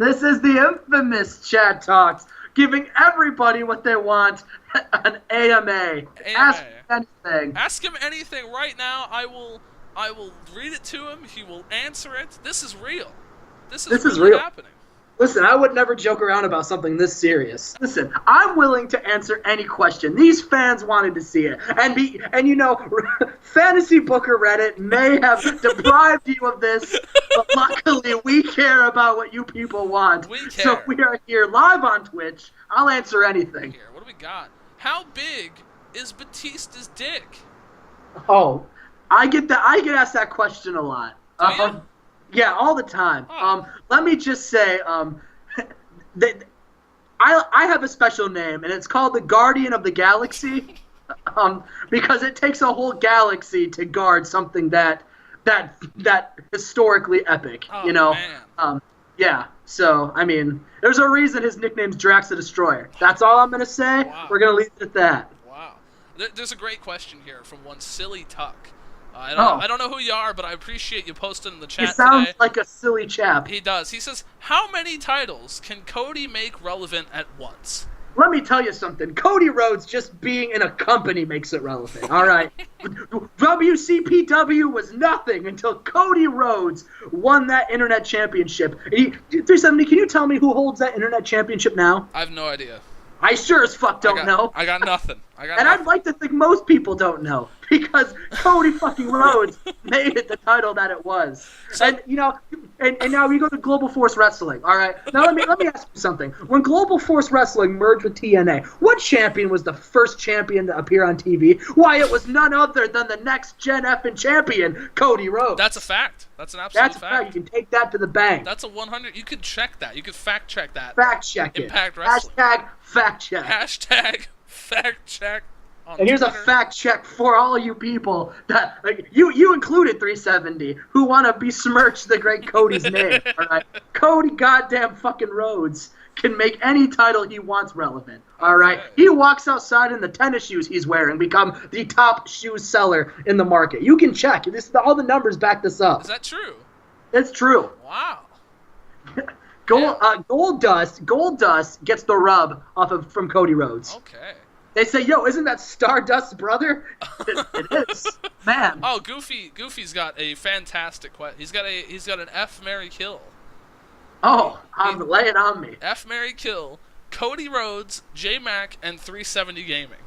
This is the infamous Chad Talks, giving everybody what they want, an AMA. Ask him anything. Ask him anything right now. I will read it to him. He will answer it. This is real. This is really happening. Listen, I would never joke around about something this serious. Listen, I'm willing to answer any question. These fans wanted to see it. And you know, Fantasy Booker Reddit may have deprived you of this, but luckily we care about what you people want. We care. So we are here live on Twitch. I'll answer anything. Here, what do we got? How big is Batista's dick? Oh, I get asked that question a lot. Do you? Yeah, all the time. Oh. Let me just say, I have a special name, and it's called the Guardian of the Galaxy, because it takes a whole galaxy to guard something that historically epic. Oh, you know. Man. Yeah. So I mean, there's a reason his nickname's Drax the Destroyer. That's all I'm gonna say. Wow. We're gonna leave it at that. Wow. There's a great question here from one Silly Tuck. I don't know who you are, but I appreciate you posting in the chat He sounds today. like a silly chap. He does. He says, how many titles can Cody make relevant at once? Let me tell you something. Cody Rhodes just being in a company makes it relevant, all right? WCPW was nothing until Cody Rhodes won that internet championship. 370, can you tell me who holds that internet championship now? I have no idea. I sure as fuck don't know. I got nothing. I'd like to think most people don't know, because Cody fucking Rhodes made it the title that it was. And you know, and now we go to Global Force Wrestling. All right. Now let me ask you something. When Global Force Wrestling merged with TNA, what champion was the first champion to appear on TV? Why, it was none other than the next Gen F champion, Cody Rhodes. That's a fact. That's an absolute fact. You can take that to the bank. That's a 100. You could check that. You could fact check that. Fact check it. Impact Wrestling. Hashtag fact check. Hashtag fact check. And here's Twitter. a fact check for all you people that, like, you included 370, who want to besmirch the great Cody's name. All right, Cody goddamn fucking Rhodes can make any title he wants relevant. All right, he walks outside in the tennis shoes he's wearing, become the top shoe seller in the market. You can check. All the numbers back this up. Is that true? It's true. Wow. Gold Dust gets the rub from Cody Rhodes. Okay. They say, yo, isn't that Stardust's brother? It is. Man. Oh, Goofy's got a fantastic question. He's got an F, Marry, Kill. Oh, lay it on me. F, Marry, Kill, Cody Rhodes, J-Mac, and 370 Gaming.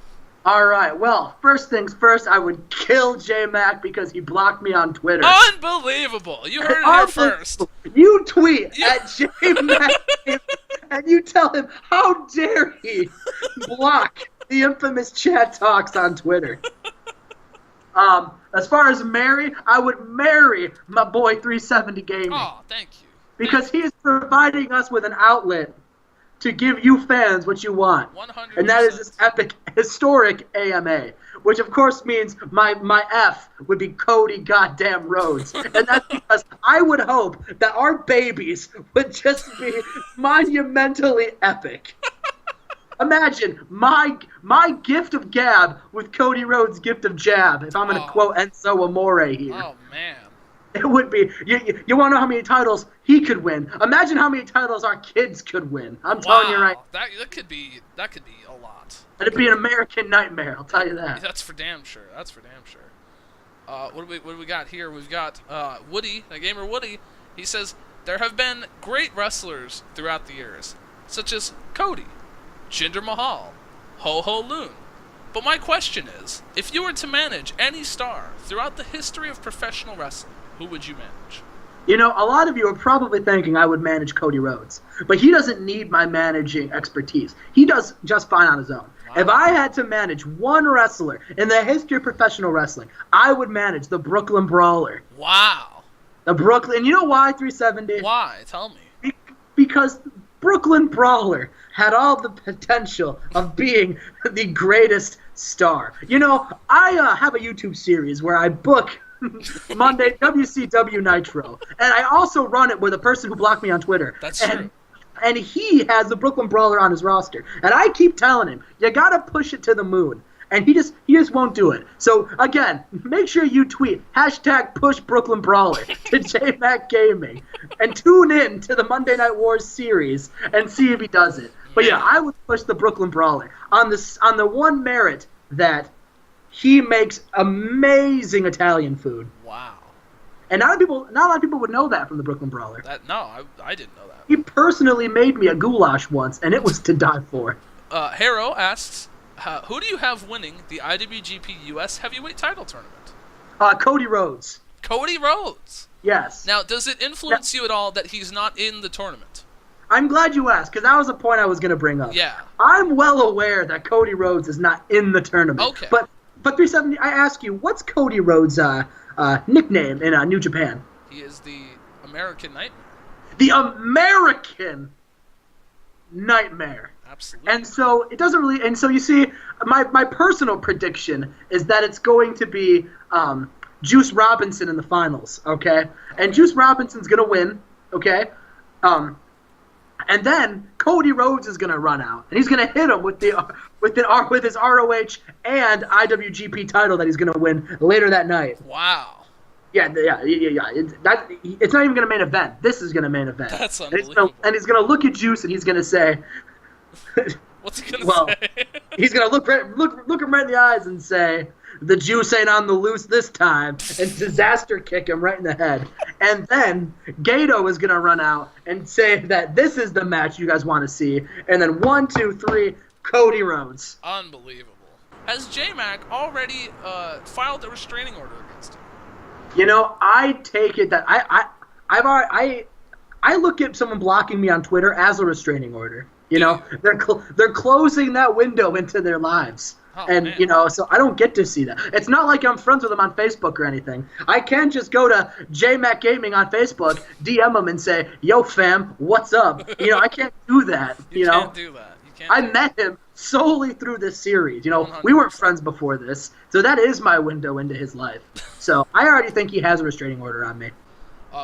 All right. Well, first things first, I would kill J-Mac because he blocked me on Twitter. Unbelievable. You heard it here first. You tweet at J-Mac and you tell him, how dare he block the infamous Chad Talks on Twitter. As far as marry, I would marry my boy 370 Gaming. Oh, thank you. Because he is providing us with an outlet to give you fans what you want. 100%. And that is this epic, historic AMA. Which, of course, means my F would be Cody goddamn Rhodes. And that's because I would hope that our babies would just be monumentally epic. Imagine my gift of gab with Cody Rhodes' gift of jab, if I'm going to quote Enzo Amore here. Oh, man. It would be, you want to know how many titles he could win? Imagine how many titles our kids could win. I'm telling you right. That could be a lot. It'd be an American nightmare, I'll tell you that. That's for damn sure. What do we got here? We've got Woody, the gamer Woody. He says, there have been great wrestlers throughout the years, such as Cody, Jinder Mahal, Ho-Ho Loon. But my question is, if you were to manage any star throughout the history of professional wrestling, who would you manage? You know, a lot of you are probably thinking I would manage Cody Rhodes, but he doesn't need my managing expertise. He does just fine on his own. Wow. If I had to manage one wrestler in the history of professional wrestling, I would manage the Brooklyn Brawler. Wow. And you know why, 370? Why? Tell me. Because Brooklyn Brawler had all the potential of being the greatest star. You know, I have a YouTube series where I book Monday WCW Nitro, and I also run it with a person who blocked me on Twitter. That's true. And he has the Brooklyn Brawler on his roster. And I keep telling him, you got to push it to the moon. and he just won't do it. So again, make sure you tweet #PushBrooklynBrawler to JMac Gaming, and tune in to the Monday Night Wars series and see if he does it. But yeah, I would push the Brooklyn Brawler on the one merit that he makes amazing Italian food. Wow. And not a lot of people would know that from the Brooklyn Brawler. I didn't know that. He personally made me a goulash once, and it was to die for. Harrow asks, who do you have winning the IWGP US Heavyweight Title Tournament? Cody Rhodes. Cody Rhodes. Yes. Now, does it influence you at all that he's not in the tournament? I'm glad you asked, because that was a point I was going to bring up. Yeah. I'm well aware that Cody Rhodes is not in the tournament. Okay. But 370, I ask you, what's Cody Rhodes' nickname in New Japan? He is the American Nightmare. The American Nightmare. Absolutely. And so it doesn't really. And so you see, my personal prediction is that it's going to be Juice Robinson in the finals. Okay, and Juice Robinson's gonna win. Okay, and then Cody Rhodes is gonna run out, and he's gonna hit him with his ROH and IWGP title that he's gonna win later that night. Wow. Yeah. It's not even going to main event. This is going to main event. That's unbelievable. And he's going to look at Juice and he's going to say, what's he going to say? He's going to look him right in the eyes and say, the Juice ain't on the loose this time, and disaster kick him right in the head. And then Gato is going to run out and say that this is the match you guys want to see. And then 1, 2, 3, Cody Rhodes. Unbelievable. Has J-Mac already filed a restraining order against him? You know, I take it that I look at someone blocking me on Twitter as a restraining order. You know, they're closing that window into their lives. Oh, and, man. you know, so I don't get to see that. It's not like I'm friends with them on Facebook or anything. I can just go to JMac Gaming on Facebook, DM them and say, yo, fam, what's up? You know, I can't do that. You know? Can't do that. I met him solely through this series. You know, 100%. We weren't friends before this, so that is my window into his life. So I already think he has a restraining order on me.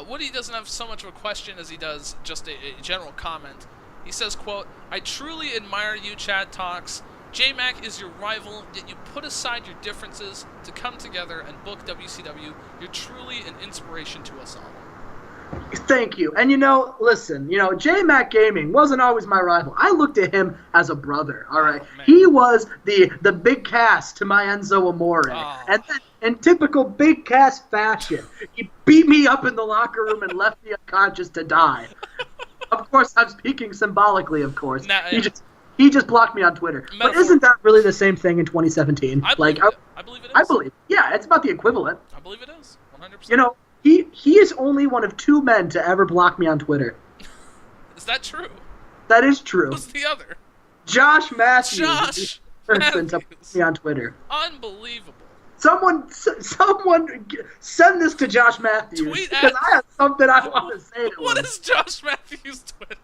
Woody doesn't have so much of a question as he does just a general comment. He says, quote, I truly admire you, Chad Talks. J-Mac is your rival, yet you put aside your differences to come together and book WCW. You're truly an inspiration to us all. Thank you. And, you know, listen, you know, J-Mac Gaming wasn't always my rival. I looked at him as a brother, all right? Oh, he was the big cast to my Enzo Amore. Oh. And then, in typical big cast fashion, he beat me up in the locker room and left me unconscious to die. Of course, I'm speaking symbolically, of course. He just blocked me on Twitter. But isn't that really the same thing in 2017? I believe it is. I believe. Yeah, it's about the equivalent. I believe it is. 100%. You know, he is only one of 2 men to ever block me on Twitter. Is that true? That is true. Who's the other? Josh Matthews. Josh Matthews. To block me on Twitter. Unbelievable. Someone send this to Josh Matthews. Tweet because I have something I want to say to him. What is Josh Matthews' Twitter?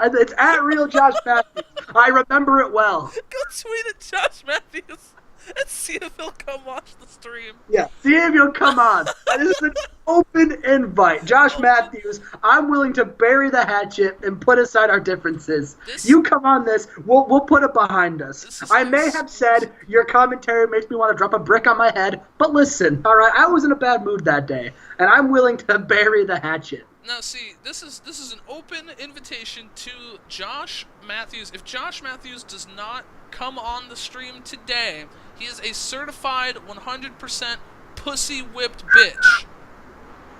It's @RealJoshMatthews. I remember it well. Go tweet at Josh Matthews and see if he'll come watch the stream. Yeah, see if he'll come on. This is an open invite. Josh Matthews, I'm willing to bury the hatchet and put aside our differences. You come on this, we'll put it behind us. I may have said your commentary makes me want to drop a brick on my head, but listen, all right, I was in a bad mood that day, and I'm willing to bury the hatchet. Now, see, this is an open invitation to Josh Matthews. If Josh Matthews does not come on the stream today, he is a certified 100% pussy whipped bitch.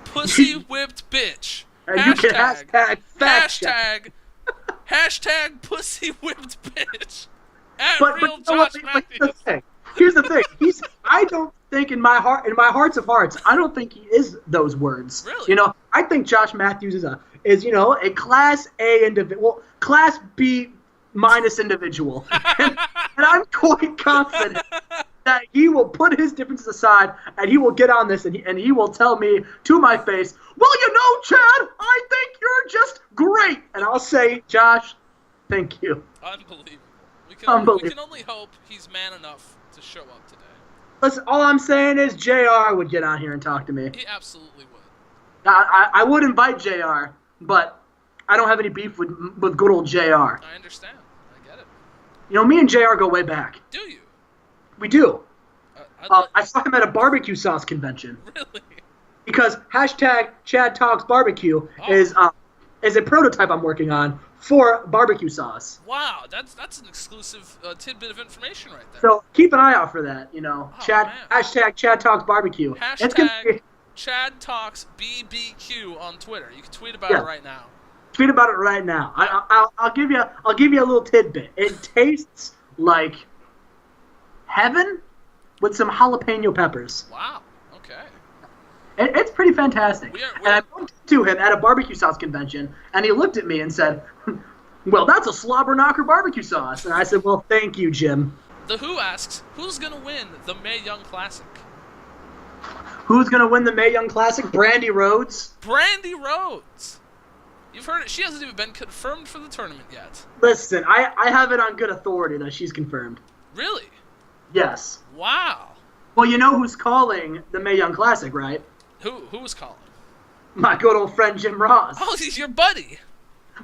Pussy whipped bitch. You can hashtag pussy whipped bitch. Real Josh Matthews. Here's the thing. I don't think in my hearts of hearts, I don't think he is those words. Really? You know, I think Josh Matthews is a class A individual, class B minus individual, and I'm quite confident that he will put his differences aside and he will get on this and he will tell me to my face, well, you know, Chad, I think you're just great, and I'll say, Josh, thank you. Unbelievable. We can only hope he's man enough to show up today. Listen, all I'm saying is JR would get on here and talk to me. He absolutely would. I would invite JR, but I don't have any beef with good old JR. I understand. I get it. You know, me and JR go way back. Do you? We do. Like... I saw him at a barbecue sauce convention. Really? Because hashtag ChaddTalks is a prototype I'm working on for barbecue sauce. Wow, that's an exclusive tidbit of information right there. So keep an eye out for that. Hashtag ChaddTalks Hashtag ChaddTalksBBQ on Twitter. You can tweet about it right now. Tweet about it right now. I'll give you a little tidbit. It tastes like heaven with some jalapeno peppers. Wow. Okay. It's pretty fantastic. And I bumped into him at a barbecue sauce convention, and he looked at me and said, "Well, that's a slobber knocker barbecue sauce." And I said, "Well, thank you, Jim." The Who asks, who's going to win the Mae Young Classic? Who's going to win the Mae Young Classic? Brandy Rhodes. Brandy Rhodes. You've heard it. She hasn't even been confirmed for the tournament yet. Listen, I have it on good authority that she's confirmed. Really? Yes. Wow. Well, you know who's calling the Mae Young Classic, right? Who's calling? My good old friend Jim Ross. Oh, he's your buddy.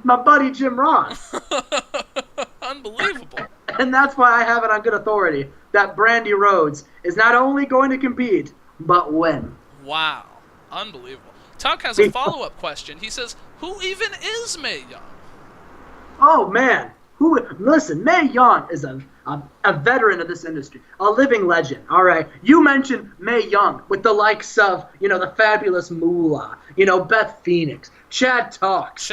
My buddy Jim Ross. Unbelievable. And that's why I have it on good authority that Brandy Rhodes is not only going to compete, but win. Wow. Unbelievable. Tuck has a follow-up question. He says, who even is Mae Young? Oh, man. Listen, Mae Young is a veteran of this industry, a living legend. All right, you mentioned Mae Young with the likes of the fabulous Moolah, Beth Phoenix, Chad Talks,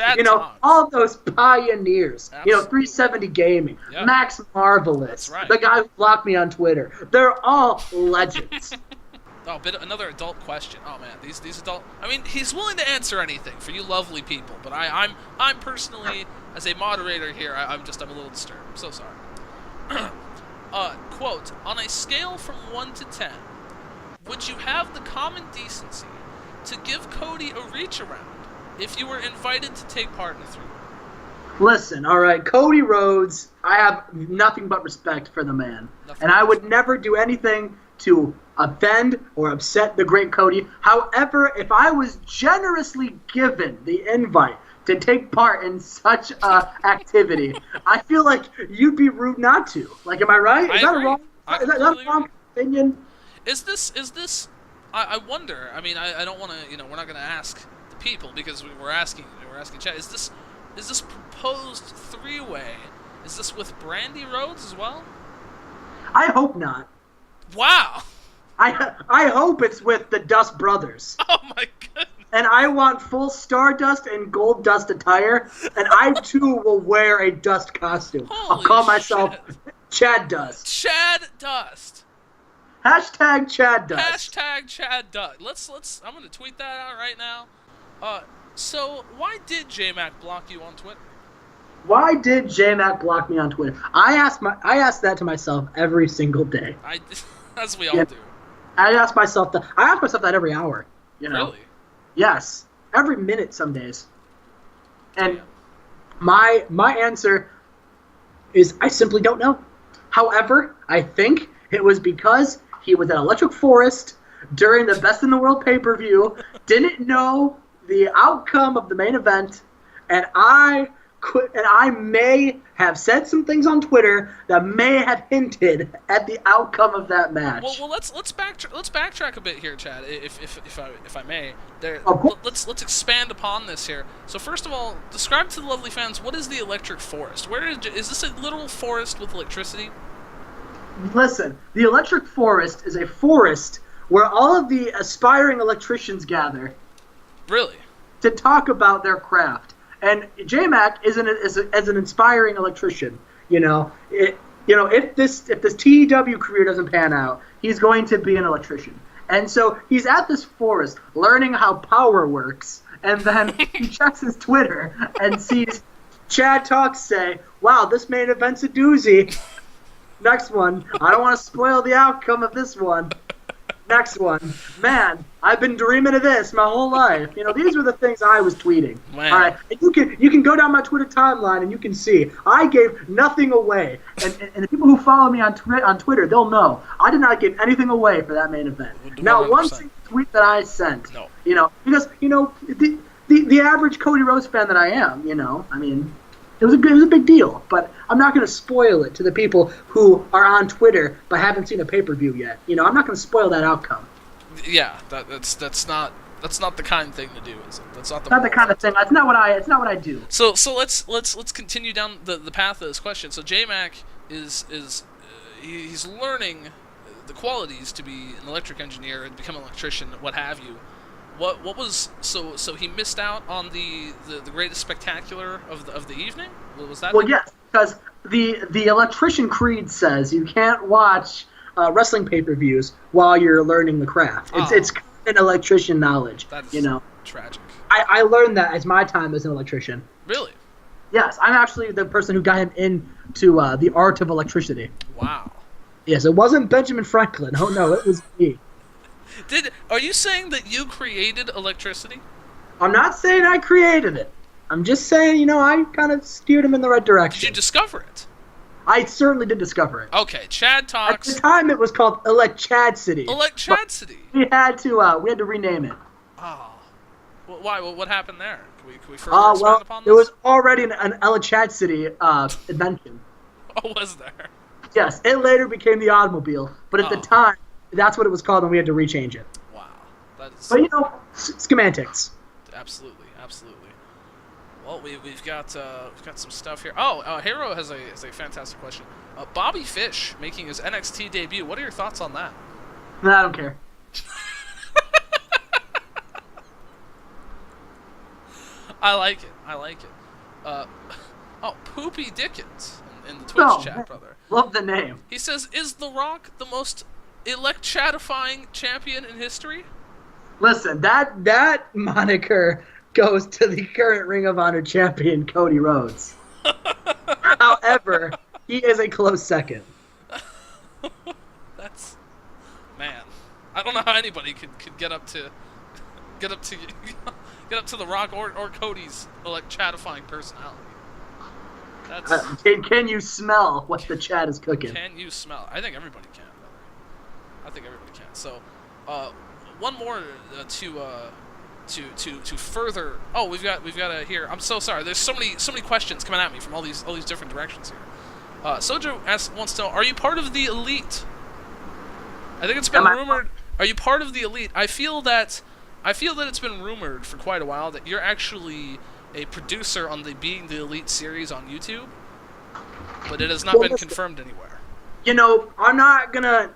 all those pioneers. Absolutely. 370 Gaming, Max Marvelous, right. The guy who blocked me on Twitter. They're all legends. Oh, another adult question. Oh man, these adult. I mean, he's willing to answer anything for you lovely people, but I'm personally, as a moderator here, I'm a little disturbed. I'm so sorry. Quote, on a scale from 1 to 10, would you have the common decency to give Cody a reach around if you were invited to take part in a 3-way? Listen, all right, Cody Rhodes, I have nothing but respect for the man. And I would never do anything to offend or upset the great Cody. However, if I was generously given the invite to take part in such activity, I feel like you'd be rude not to. Like, am I right? Is that wrong? Is that a wrong opinion? Is this? I wonder. I mean, I don't want to. We're not going to ask the people because we're asking chat. Is this proposed 3-way? Is this with Brandy Rhodes as well? I hope not. Wow. I hope it's with the Dust Brothers. Oh my goodness. And I want full Stardust and Gold Dust attire, and I too will wear a Dust costume. I'll call myself Chad Dust. Chad Dust. Hashtag Chad Dust. Hashtag Chad Dust. Let's. I'm gonna tweet that out right now. So why did J-Mac block you on Twitter? Why did J-Mac block me on Twitter? I ask that to myself every single day. As we all do. I ask myself that every hour. Really? Yes, every minute some days. And my answer is I simply don't know. However, I think it was because he was at Electric Forest during the Best in the World pay-per-view, didn't know the outcome of the main event, and I may have said some things on Twitter that may have hinted at the outcome of that match. Well, let's backtrack a bit here, Chad, if I may. Let's expand upon this here. So first of all, describe to the lovely fans, what is the Electric Forest? Is this a literal forest with electricity? Listen, the Electric Forest is a forest where all of the aspiring electricians gather. Really? To talk about their craft. And J-Mac is an inspiring electrician. If this TEW career doesn't pan out, he's going to be an electrician. And so he's at this forest learning how power works, and then he checks his Twitter and sees Chad Talks say, "Wow, this main event's a doozy." Next one, I don't want to spoil the outcome of this one. Next one, man, I've been dreaming of this my whole life. These were the things I was tweeting. Man. All right, and you can go down my Twitter timeline and you can see I gave nothing away. And the people who follow me on Twitter, they'll know I did not give anything away for that main event. Now, one single tweet that I sent, because the average Cody Rhodes fan that I am, I mean, It was a big deal, but I'm not going to spoil it to the people who are on Twitter but haven't seen a pay-per-view yet. You know, I'm not going to spoil that outcome. Yeah, that's not the kind thing to do, is it? That's not the kind of thing. It's not what I do. So let's continue down the path of this question. So J-Mac he's learning the qualities to be an electric engineer and become an electrician, what have you. What was so he missed out on the greatest spectacular of the evening? What was that? Well, yes, because the electrician creed says you can't watch wrestling pay-per-views while you're learning the craft. It's an electrician knowledge. That's tragic. I learned that as my time as an electrician. Really? Yes, I'm actually the person who got him into the art of electricity. Wow. Yes, it wasn't Benjamin Franklin. Oh no, it was me. Are you saying that you created electricity? I'm not saying I created it. I'm just saying, I kind of steered him in the right direction. Did you discover it? I certainly did discover it. Okay, Chad Talks. At the time, it was called Electricity. Electricity. We had to rename it. Oh, well, why? Well, what happened there? Can we further expand upon this? There was already an Electricity invention. Oh, was there? Yes, it later became the automobile, but at the time, that's what it was called, and we had to rechange it. Wow, that is. But semantics. Absolutely. Well, we've got some stuff here. Oh, Hero has a fantastic question. Bobby Fish making his NXT debut. What are your thoughts on that? No, I don't care. I like it. Poopy Dickens in the Twitch chat, brother. Love the name. He says, "Is The Rock the most electratifying champion in history?" Listen, that moniker goes to the current Ring of Honor champion, Cody Rhodes. However, he is a close second. That's... Man. I don't know how anybody could get up to The Rock or Cody's electratifying personality. That's... Can you smell what the chat is cooking? Can you smell? I think everybody can, brother. I think everybody can. So, one more to further. Oh, we've got here. I'm so sorry. There's so many questions coming at me from all these different directions here. Sojo wants to know: Are you part of the elite? I think it's been rumored. Are you part of the elite? I feel that it's been rumored for quite a while that you're actually a producer on the Being the Elite series on YouTube, but it has not been confirmed anywhere. I'm not gonna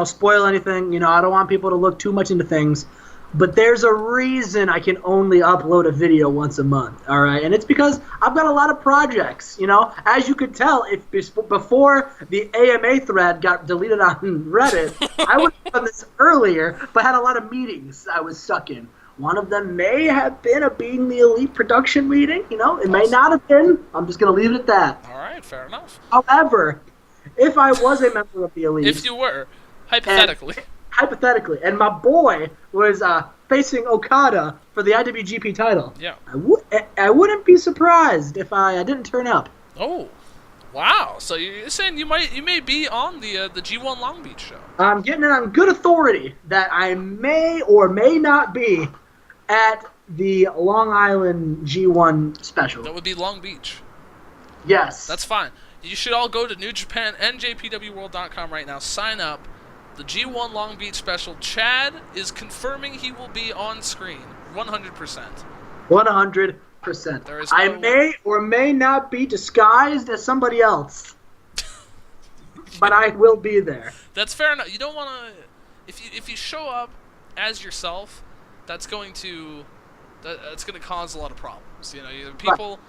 spoil anything. I don't want people to look too much into things. But there's a reason I can only upload a video once a month, all right? And it's because I've got a lot of projects, As you could tell, if before the AMA thread got deleted on Reddit, I would have done this earlier, but had a lot of meetings I was stuck in. One of them may have been a Being the Elite production meeting, It may not have been. I'm just going to leave it at that. All right, fair enough. However, if I was a member of the Elite... If you were, hypothetically... and my boy was facing Okada for the IWGP title. Yeah. I wouldn't be surprised if I didn't turn up. Oh, wow! So you're saying you may be on the G1 Long Beach show? I'm getting it on good authority that I may or may not be at the Long Island G1 special. That would be Long Beach. Yes. That's fine. You should all go to New Japan and JPWWorld.com right now. Sign up. The G1 Long Beach special. Chad is confirming he will be on screen. 100%. 100%. I may or may not be disguised as somebody else. But I will be there. That's fair enough. You don't want to... If you show up as yourself, that's going to cause a lot of problems. People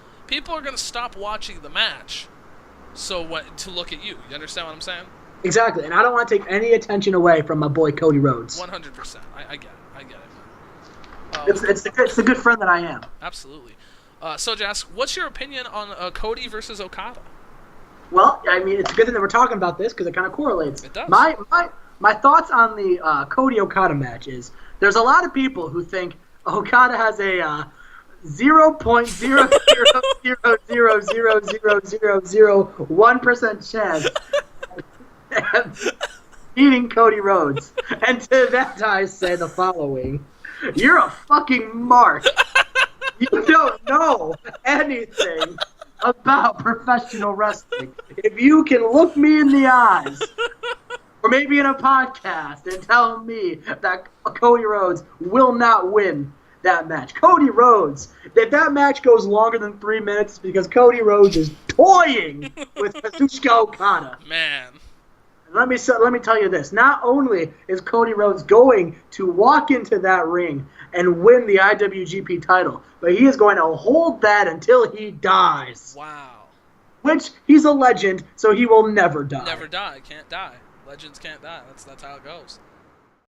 are going to stop watching the match to look at you. You understand what I'm saying? Exactly, and I don't want to take any attention away from my boy Cody Rhodes. 100%. I get it. It's the good friend that I am. Absolutely. So, Jas, what's your opinion on Cody versus Okada? Well, it's a good thing that we're talking about this because it kind of correlates. It does. My thoughts on the Cody Okada match is there's a lot of people who think Okada has a 0.000000001% chance beating Cody Rhodes. And to that I say the following. You're a fucking mark. You don't know anything about professional wrestling. If you can look me in the eyes, or maybe in a podcast, and tell me that Cody Rhodes will not win that match. Cody Rhodes, if that match goes longer than 3 minutes, because Cody Rhodes is toying with Kazuchika Okada. Man. Let me tell you this. Not only is Cody Rhodes going to walk into that ring and win the IWGP title, but he is going to hold that until he dies. Wow. Which, he's a legend, so he will never die. Never die. Can't die. Legends can't die. That's how it goes.